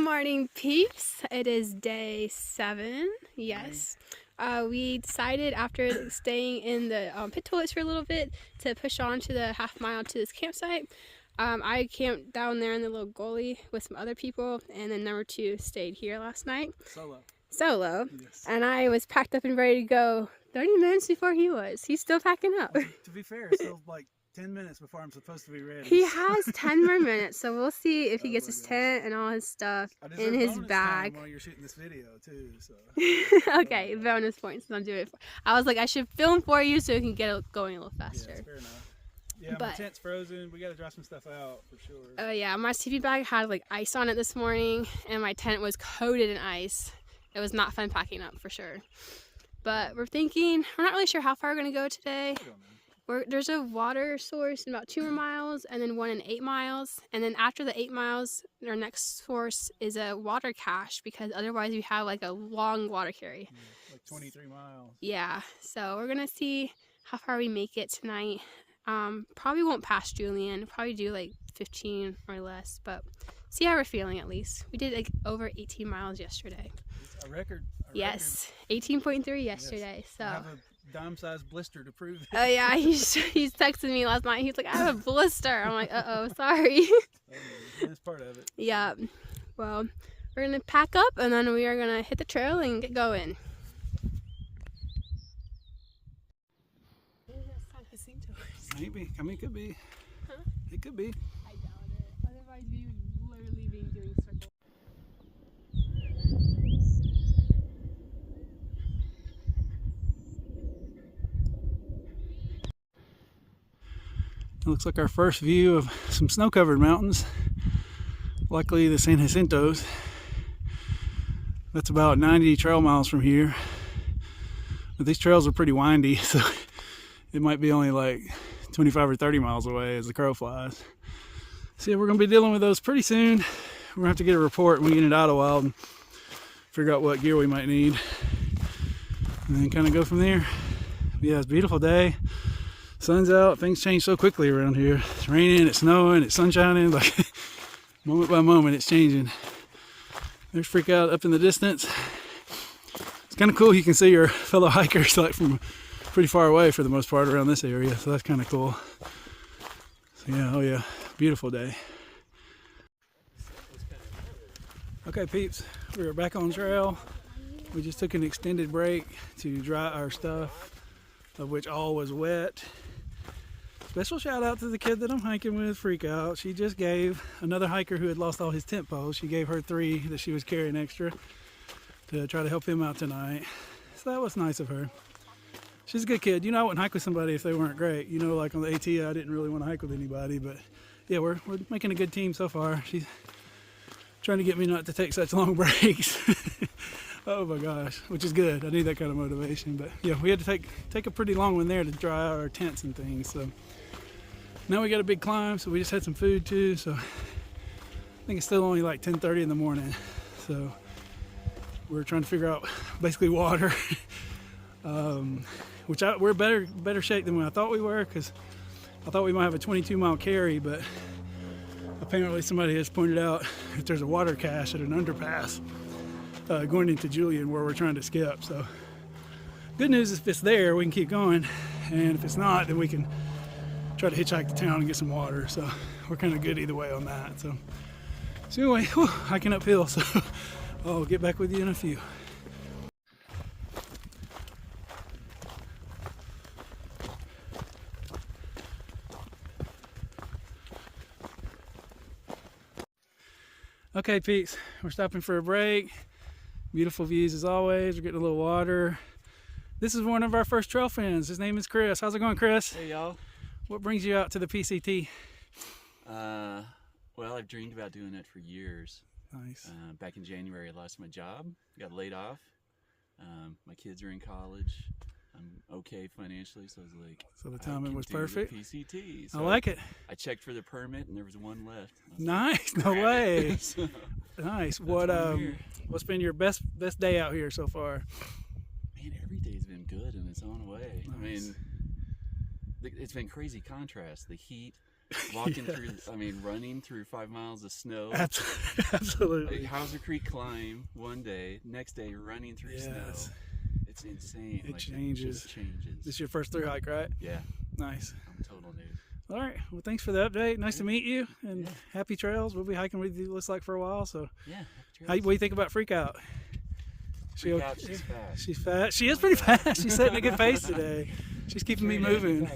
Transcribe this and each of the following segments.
morning, peeps. It is day 7. Yes. We decided after staying in the pit toilets for a little bit to push on to the half mile to this campsite. I camped down there in the little gully with some other people, and then number 2 stayed here last night. Solo. Yes. And I was packed up and ready to go 30 minutes before he was. He's still packing up. Well, to be fair, it's still like 10 minutes before I'm supposed to be ready. He has 10 more minutes, so we'll see if he gets his tent and all his stuff in his bag. While you're shooting this video too, so. Okay, bonus points. I'm doing it. I was like, I should film for you so we can get it going a little faster. Yeah, fair enough. Yeah, my tent's frozen. We got to dry some stuff out for sure. Oh yeah, my sleeping bag had like ice on it this morning, and my tent was coated in ice. It was not fun packing up for sure. But we're not really sure how far we're gonna go today. There's a water source in about 2 more miles, and then one in 8 miles. And then after the 8 miles, our next source is a water cache, because otherwise we have like a long water carry. Like 23 miles. Yeah, so we're gonna see how far we make it tonight. Probably won't pass Julian, probably do like 15 or less, but see how we're feeling at least. We did like over 18 miles yesterday. It's a record. Yes, 18.3 yesterday, yes. So. I have a dime-sized blister to prove it. Oh yeah, he's texting me last night. He's like, I have a blister. I'm like, uh-oh, sorry. That's part of it. Yeah, well, we're gonna pack up and then we are gonna hit the trail and get going. Maybe. I mean, it could be. Huh? It could be. I doubt it. Otherwise, we would literally be doing circles. It looks like our first view of some snow-covered mountains. Luckily, the San Jacintos. That's about 90 trail miles from here. But these trails are pretty windy, so it might be only like 25 or 30 miles away as the crow flies. So yeah, we're going to be dealing with those pretty soon. We're going to have to get a report when we get into Idlewild and figure out what gear we might need. And then kind of go from there. Yeah, it's a beautiful day. Sun's out. Things change so quickly around here. It's raining, it's snowing, it's sunshining. Like moment by moment, it's changing. There's Freak Out up in the distance. It's kind of cool. You can see your fellow hikers like from pretty far away for the most part around this area, so that's kind of cool. So yeah, oh yeah, beautiful day. Okay peeps, we're back on trail. We just took an extended break to dry our stuff, of which all was wet. Special shout out to the kid that I'm hiking with, Freak Out. She just gave another hiker who had lost all his tent poles, she gave her 3 that she was carrying extra to try to help him out tonight. So that was nice of her. She's a good kid. You know, I wouldn't hike with somebody if they weren't great. You know, like on the AT, I didn't really want to hike with anybody, but yeah, we're making a good team so far. She's trying to get me not to take such long breaks. Oh my gosh, which is good. I need that kind of motivation. But yeah, we had to take a pretty long one there to dry out our tents and things. So now we got a big climb, so we just had some food too. So I think it's still only like 10:30 in the morning. So we're trying to figure out basically water. Which we're better shape than I thought we were, because I thought we might have a 22-mile carry, but apparently somebody has pointed out that there's a water cache at an underpass going into Julian where we're trying to skip. So good news is if it's there, we can keep going, and if it's not, then we can try to hitchhike to town and get some water. So we're kind of good either way on that. So anyway, hiking uphill, so I'll get back with you in a few. Okay peeps, we're stopping for a break. Beautiful views as always. We're getting a little water. This is one of our first trail friends. His name is Chris. How's it going, Chris? Hey y'all. What brings you out to the PCT? Well, I've dreamed about doing it for years. Nice. Back in January, I lost my job, got laid off. My kids are in college. I'm okay financially, so I was like, so the timing was perfect. PCT. So I like it. I checked for the permit, and there was one left. Nice. No way. So, nice. What's been your best day out here so far? Man, every day's been good in its own way. Nice. I mean, it's been crazy contrast. The heat walking Yes. through, I mean, running through 5 miles of snow. Absolutely. Like Hauser Creek climb one day, next day running through Yes. snow. It's insane. It Like, changes. It just changes. This is your first through hike, right? Yeah, Nice. I'm total noob. All right. Well, thanks for the update. Nice to meet you, and Yeah. happy trails. We'll be hiking with you, looks like, for a while. So, Yeah. what do you think about Freak Out? Freak Out, she's fast. She's fast. She is pretty fast. She's setting a good pace today. She's keeping me moving.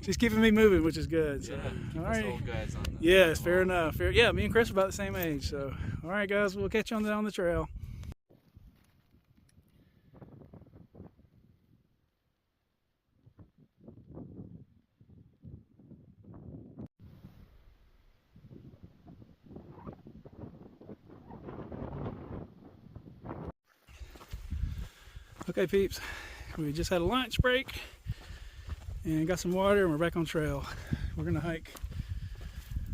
She's keeping me moving, which is good. So, Keep all us right. old guys on the Yes, fair enough. Yeah, me and Chris are about the same age. So, all right, guys, we'll catch you on the trail. Okay, peeps, we just had a lunch break and got some water, and we're back on trail. We're gonna hike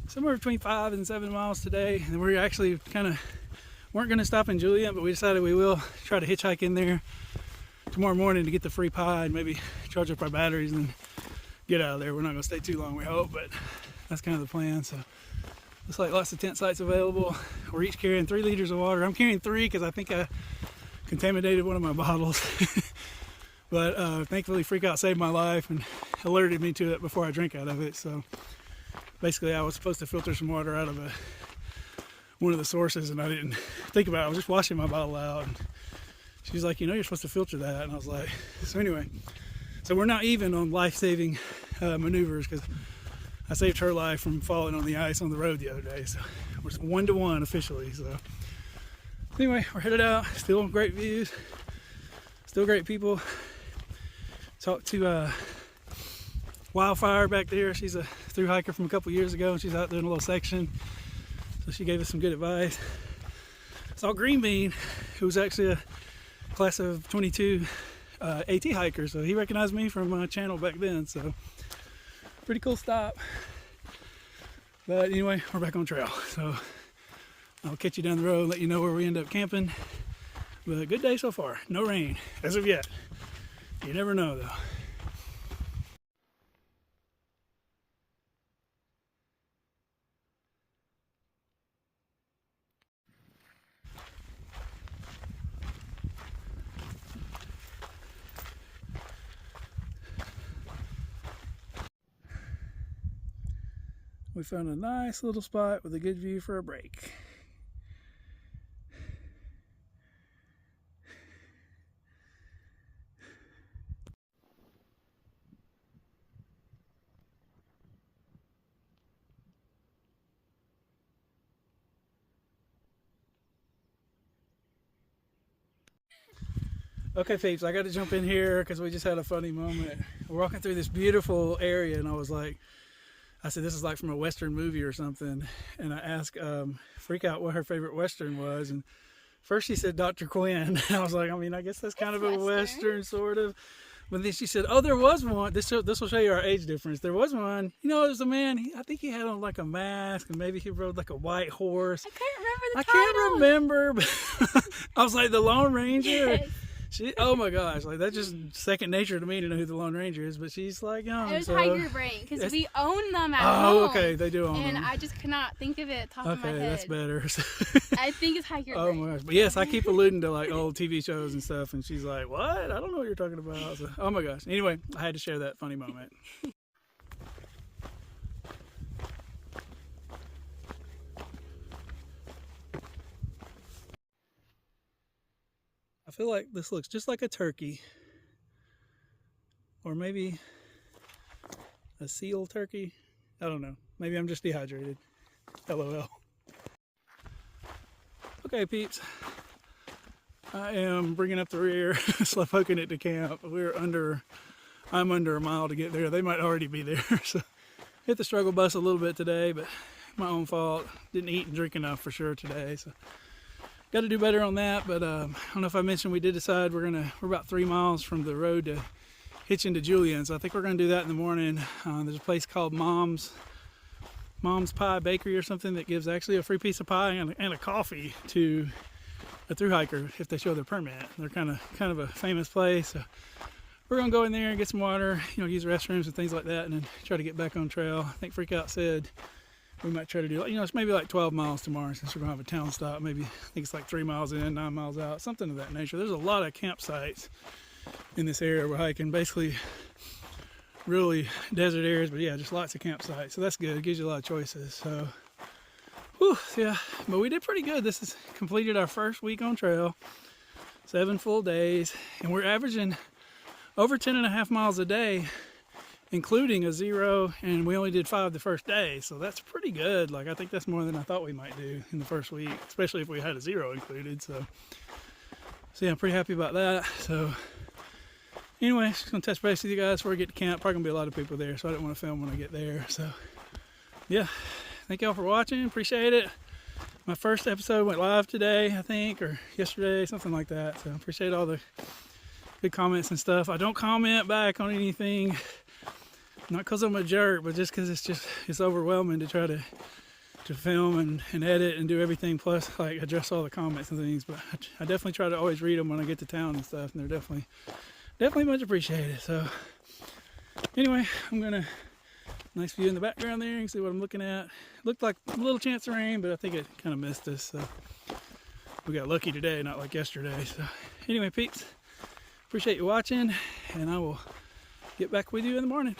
somewhere between 5 and 7 miles today, and we're actually weren't gonna stop in Julian, but we decided we will try to hitchhike in there tomorrow morning to get the free pie and maybe charge up our batteries and then get out of there. We're not gonna stay too long, we hope, but that's kind of the plan. So looks like lots of tent sites available. We're each carrying 3 liters of water. I'm carrying 3 because I think I contaminated one of my bottles. But thankfully Freak Out saved my life and alerted me to it before I drank out of it. So basically I was supposed to filter some water out of one of the sources, and I didn't think about it. I was just washing my bottle out, and she's like, you know, you're supposed to filter that. And I was like, so anyway, so we're not even on life-saving maneuvers, because I saved her life from falling on the ice on the road the other day. So we're 1-to-1 officially. So anyway, we're headed out. Still great views, still great people. Talked to Wildfire back there. She's a thru hiker from a couple years ago, and she's out there in a little section, so she gave us some good advice. Saw Green Bean, who was actually a class of 22 AT hiker, so he recognized me from my channel back then. So pretty cool stop. But anyway, we're back on trail, so I'll catch you down the road and let you know where we end up camping. But a good day so far. No rain as of yet. You never know, though. We found a nice little spot with a good view for a break. Okay, peeps, I got to jump in here because we just had a funny moment. We're walking through this beautiful area, and I said, this is like from a Western movie or something. And I asked Freak Out what her favorite Western was. And first she said Dr. Quinn. I was like, I mean, I guess that's kind of a Western sort of. But then she said, oh, there was one. This will show you our age difference. There was one. You know, there was a man, I think he had on like a mask, and maybe he rode like a white horse. I can't remember the I title. can't remember. But I was like, the Lone Ranger? Yes. Oh my gosh, like that's just second nature to me to know who the Lone Ranger is, but she's like young. It was so. Tiger Brain, because we own them at Oh, home. okay, they do own and them. I just cannot think of it top of my Okay, head. that's better. I think it's Tiger Oh Brain. my gosh, but yes, I keep alluding to like old TV shows and stuff, and she's like, what? I don't know what you're talking about. So, oh my gosh. Anyway, I had to share that funny moment. I feel like this looks just like a turkey, or maybe a seal turkey. I don't know. Maybe I'm just dehydrated. LOL. Okay, peeps. I am bringing up the rear, slow poking it to camp. I'm under a mile to get there. They might already be there. So hit the struggle bus a little bit today, but my own fault. Didn't eat and drink enough for sure today. So got to do better on that. But I don't know if I mentioned, we did decide we're about 3 miles from the road to hitch into Julian. So I think we're gonna do that in the morning. There's a place called Mom's Pie Bakery or something that gives actually a free piece of pie and a coffee to a thru hiker if they show their permit. They're kind of a famous place. So we're gonna go in there and get some water, use restrooms and things like that, and then try to get back on trail. I think Freak Out said we might try to do, it's maybe like 12 miles tomorrow since we're gonna have a town stop. Maybe, I think it's like 3 miles in, 9 miles out, something of that nature. There's a lot of campsites in this area we're hiking, basically really desert areas, but yeah, just lots of campsites. So that's good, it gives you a lot of choices. So, whew, yeah, but we did pretty good. This has completed our first week on trail, 7 full days, and we're averaging over 10.5 miles a day, including a 0, and we only did 5 the first day, so that's pretty good. Like, I think that's more than I thought we might do in the first week, especially if we had a 0 included. So yeah, I'm pretty happy about that. So anyway, just gonna touch base with you guys before we get to camp. Probably gonna be a lot of people there, so I didn't want to film when I get there. So yeah, thank y'all for watching, appreciate it. My first episode went live today, I think, or yesterday, something like that. So appreciate all the good comments and stuff. I don't comment back on anything, not because I'm a jerk, but just because it's overwhelming to try to film and edit and do everything, plus like address all the comments and things. But I definitely try to always read them when I get to town and stuff, and they're definitely much appreciated. So anyway, nice view in the background there. You can see what I'm looking at. Looked like a little chance of rain, but I think it kind of missed us. So we got lucky today, not like yesterday. So anyway, peeps, appreciate you watching, and I will get back with you in the morning.